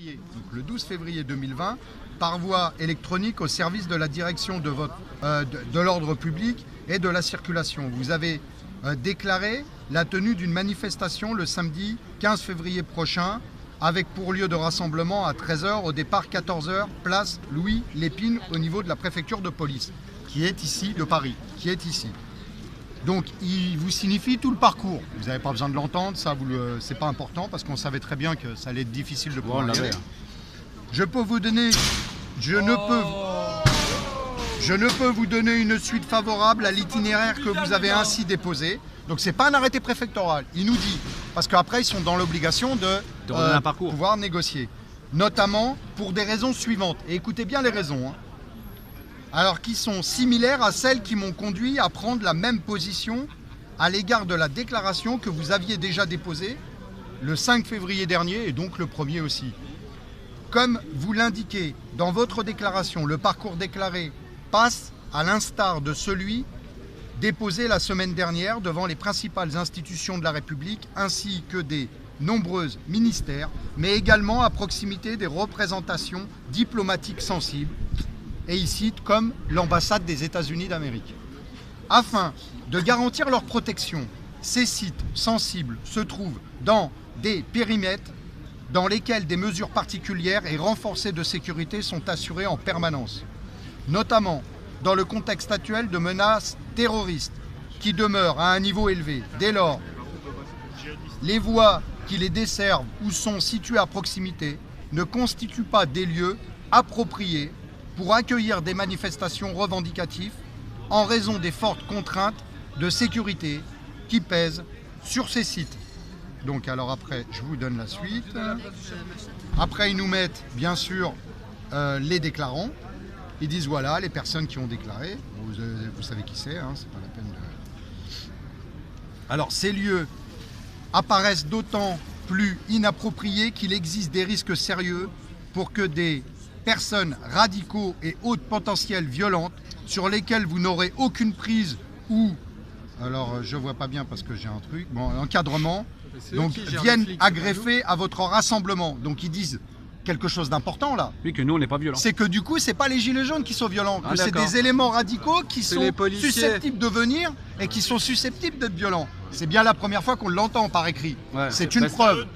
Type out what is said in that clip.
février, donc le 12 février 2020, par voie électronique au service de la direction de l'ordre public et de la circulation. Vous avez déclaré la tenue d'une manifestation le samedi 15 février prochain avec pour lieu de rassemblement à 13h, au départ 14h, place Louis Lépine au niveau de la préfecture de police, qui est ici, de Paris, qui est ici. Donc il vous signifie tout le parcours. Vous n'avez pas besoin de l'entendre, ça c'est pas important parce qu'on savait très bien que ça allait être difficile de pouvoir y aller. Je peux vous donner, je ne peux vous donner une suite favorable à l'itinéraire que vous avez ainsi déposé. Donc c'est pas un arrêté préfectoral, il nous dit, parce qu'après ils sont dans l'obligation de pouvoir négocier. Notamment pour des raisons suivantes. Et écoutez bien les raisons. Alors qui sont similaires à celles qui m'ont conduit à prendre la même position à l'égard de la déclaration que vous aviez déjà déposée le 5 février dernier et donc le 1er aussi. Comme vous l'indiquez dans votre déclaration, le parcours déclaré passe à l'instar de celui déposé la semaine dernière devant les principales institutions de la République ainsi que des nombreux ministères, mais également à proximité des représentations diplomatiques sensibles, et ici comme l'ambassade des États-Unis d'Amérique. Afin de garantir leur protection, ces sites sensibles se trouvent dans des périmètres dans lesquels des mesures particulières et renforcées de sécurité sont assurées en permanence, notamment dans le contexte actuel de menaces terroristes qui demeurent à un niveau élevé. Dès lors, les voies qui les desservent ou sont situées à proximité ne constituent pas des lieux appropriés pour accueillir des manifestations revendicatives en raison des fortes contraintes de sécurité qui pèsent sur ces sites. Donc alors après, je vous donne la suite. Après, ils nous mettent bien sûr les déclarants. Ils disent voilà, les personnes qui ont déclaré, vous savez qui c'est, hein, c'est pas la peine de... Alors ces lieux apparaissent d'autant plus inappropriés qu'il existe des risques sérieux pour que des personnes radicaux et hautes potentielles violentes sur lesquelles vous n'aurez aucune prise ou, alors je vois pas bien parce que j'ai un truc, bon, encadrement, donc viennent agreffer à votre rassemblement. Donc ils disent quelque chose d'important là. Oui, que nous on n'est pas violents. C'est que du coup c'est pas les gilets jaunes qui sont violents, que c'est des éléments radicaux qui sont susceptibles de venir et qui sont susceptibles d'être violents. C'est bien la première fois qu'on l'entend par écrit. Ouais, c'est une preuve.